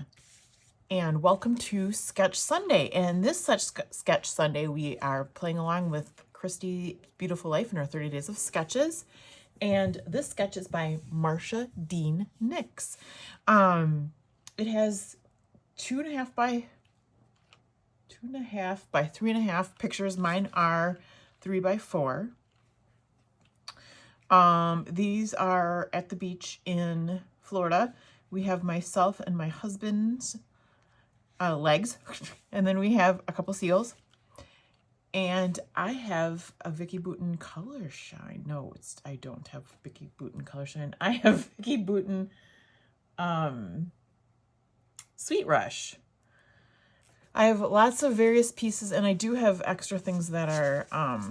Briana, and welcome to Sketch Sunday. And this Sketch Sunday, we are playing along with Christy's Beautiful Life in her 30 Days of Sketches. And this sketch is by Marcia Dehn-Nix. It has 2.5 by 3.5 pictures. Mine are 3 by 4. These are at the beach in Florida. We have myself and my husband's legs, and then we have a couple seals. And I have a Vicki Boutin Color Shine. No, I don't have Vicki Boutin Color Shine. I have Vicki Boutin Sweet Rush. I have lots of various pieces, and I do have extra things that are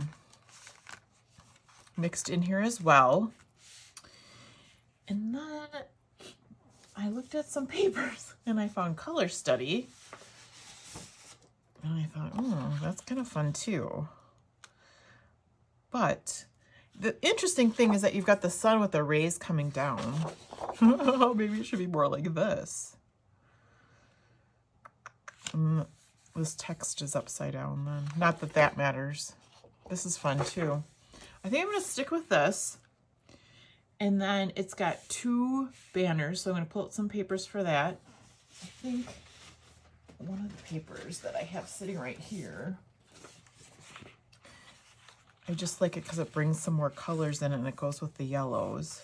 mixed in here as well. And then I looked at some papers and I found Color Study. And I thought, oh, that's kind of fun too. But the interesting thing is that you've got the sun with the rays coming down. Maybe it should be more like this. This text is upside down then. Not that that matters. This is fun too. I think I'm going to stick with this. And then it's got 2 banners, so I'm going to pull out some papers for that. I think one of the papers that I have sitting right here, I just like it because it brings some more colors in it and it goes with the yellows.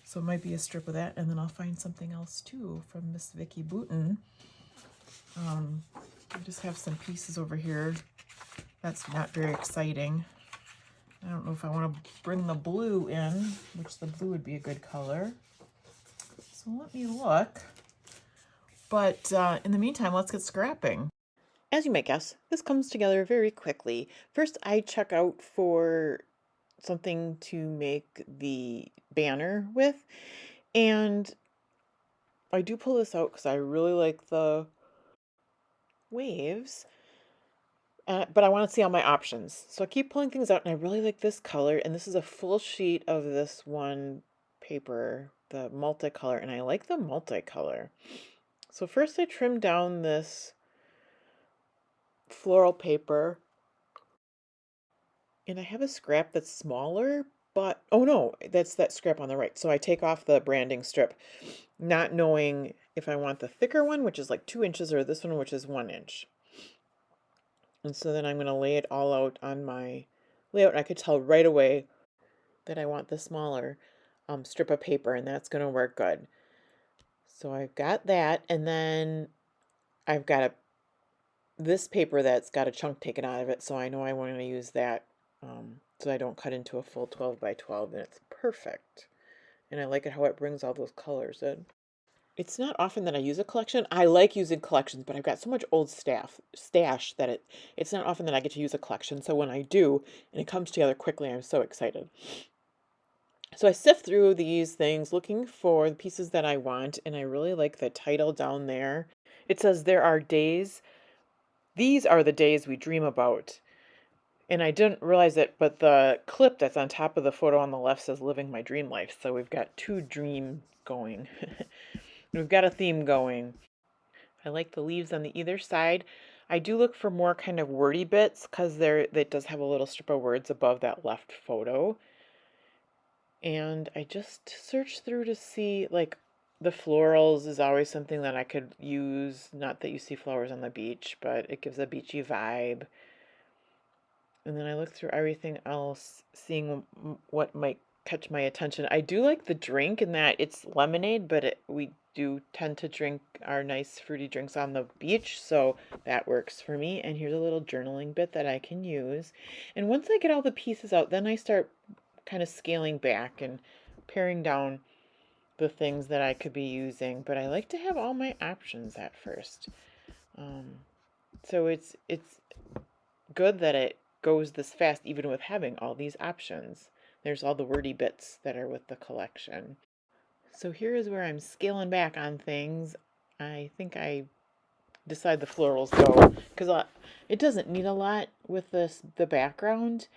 So it might be a strip of that, and then I'll find something else too from Miss Vicki Boutin. I just have some pieces over here. That's not very exciting. I don't know if I want to bring the blue in, which the blue would be a good color. So let me look. But in the meantime, let's get scrapping. As you might guess, this comes together very quickly. First, I check out for something to make the banner with. And I do pull this out because I really like the waves. But I want to see all my options. So I keep pulling things out, and I really like this color. And this is a full sheet of this one paper, the multicolor. And I like the multicolor. So first I trim down this floral paper. And I have a scrap that's smaller, but, oh no, that's that scrap on the right. So I take off the branding strip, not knowing if I want the thicker one, which is like 2 inches, or this one, which is 1 inch. And so then I'm going to lay it all out on my layout. I could tell right away that I want the smaller strip of paper, and that's going to work good. So I've got that, and then I've got this paper that's got a chunk taken out of it, so I know I want to use that so I don't cut into a full 12 by 12, and it's perfect. And I like it how it brings all those colors in. It's not often that I use a collection. I like using collections, but I've got so much old stash that it's not often that I get to use a collection. So when I do, and it comes together quickly, I'm so excited. So I sift through these things looking for the pieces that I want, and I really like the title down there. It says, "There are days, these are the days we dream about." And I didn't realize it, but the clip that's on top of the photo on the left says "Living My Dream Life." So we've got 2 dream going. We've got a theme going. I like the leaves on the either side. I do look for more kind of wordy bits because it does have a little strip of words above that left photo. And I just search through to see, like, the florals is always something that I could use. Not that you see flowers on the beach, but it gives a beachy vibe. And then I look through everything else, seeing what might catch my attention. I do like the drink in that it's lemonade, but we do tend to drink our nice fruity drinks on the beach, so that works for me. And here's a little journaling bit that I can use. And once I get all the pieces out, then I start kind of scaling back and paring down the things that I could be using. But I like to have all my options at first. So it's good that it goes this fast, even with having all these options. There's all the wordy bits that are with the collection. So here is where I'm scaling back on things. I think I decide the florals go, because it doesn't need a lot with the background,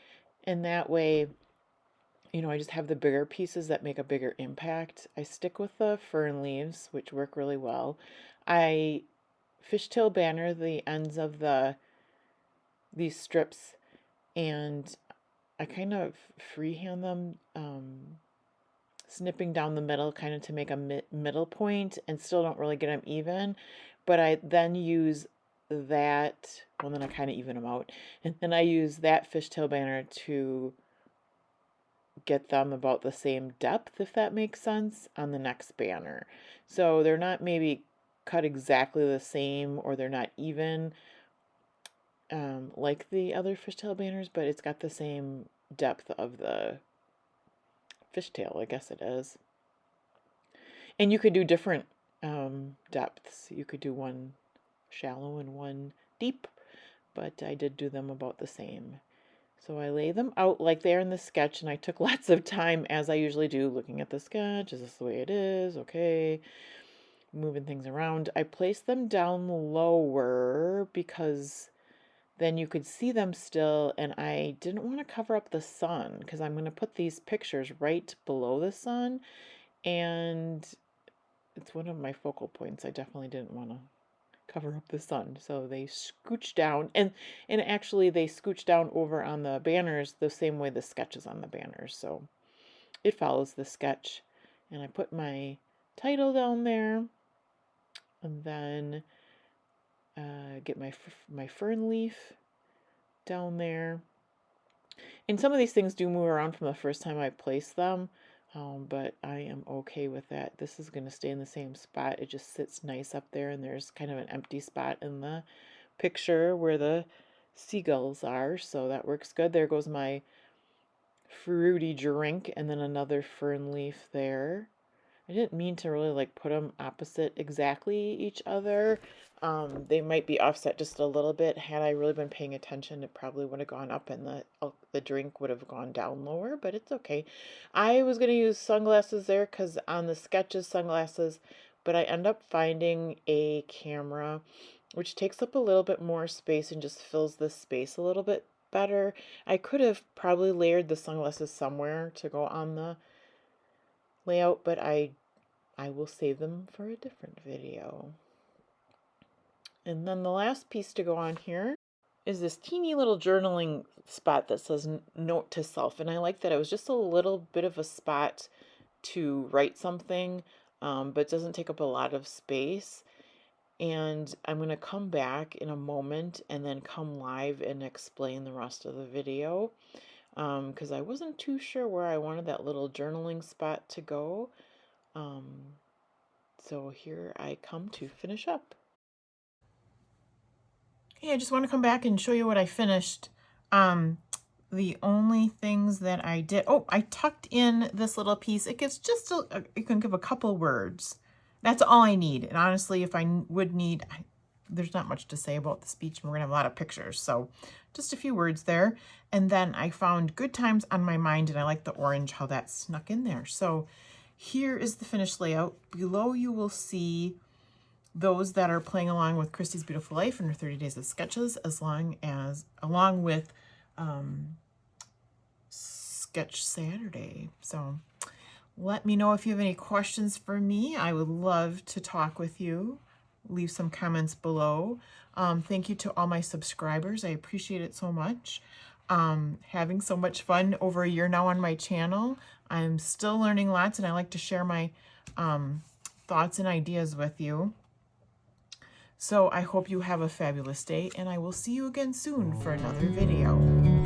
and that way you know, I just have the bigger pieces that make a bigger impact. I stick with the fern leaves, which work really well. I fishtail banner the ends of these strips, and I kind of freehand them, snipping down the middle kind of to make a middle point, and still don't really get them even. But I then use that, well, then I kind of even them out. And then I use that fishtail banner to get them about the same depth, if that makes sense, on the next banner. So they're not maybe cut exactly the same, or they're not even like the other fishtail banners, but it's got the same depth of the fishtail, I guess it is. And you could do different depths. You could do one shallow and one deep, but I did do them about the same. So I lay them out like they're in the sketch, and I took lots of time, as I usually do, looking at the sketch. Is this the way it is? Okay. Moving things around. I placed them down lower because then you could see them still, and I didn't want to cover up the sun because I'm going to put these pictures right below the sun, and it's one of my focal points. I definitely didn't want to cover up the sun, so they scooch down, and actually they scooch down over on the banners the same way the sketch is on the banners, so it follows the sketch. And I put my title down there, and then get my fern leaf down there. And some of these things do move around from the first time I place them, but I am okay with that. This is going to stay in the same spot. It just sits nice up there, and there's kind of an empty spot in the picture where the seagulls are, so that works good. There goes my fruity drink, and then another fern leaf there. I didn't mean to really like put them opposite exactly each other. They might be offset just a little bit. Had I really been paying attention, it probably would have gone up, and the drink would have gone down lower, but it's okay. I was going to use sunglasses there because on the sketches, sunglasses, but I end up finding a camera which takes up a little bit more space and just fills the space a little bit better. I could have probably layered the sunglasses somewhere to go on the layout, but I will save them for a different video. And then the last piece to go on here is this teeny little journaling spot that says note to self. And I like that it was just a little bit of a spot to write something, but doesn't take up a lot of space. And I'm going to come back in a moment and then come live and explain the rest of the video, because I wasn't too sure where I wanted that little journaling spot to go. So here I come to finish up. Okay, I just want to come back and show you what I finished. The only things that I did, I tucked in this little piece. It gives just you can give a couple words. That's all I need. And honestly, if I would need, there's not much to say about the speech, and we're gonna have a lot of pictures. So just a few words there. And then I found good times on my mind, and I like the orange, how that snuck in there. So here is the finished layout. Below you will see those that are playing along with Christy's Beautiful Life and her 30 Days of Sketches, along with Sketch Saturday. So let me know if you have any questions for me. I would love to talk with you. Leave some comments below. Thank you to all my subscribers. I appreciate it so much. Having so much fun over a year now on my channel. I'm still learning lots, and I like to share my thoughts and ideas with you. So I hope you have a fabulous day, and I will see you again soon for another video.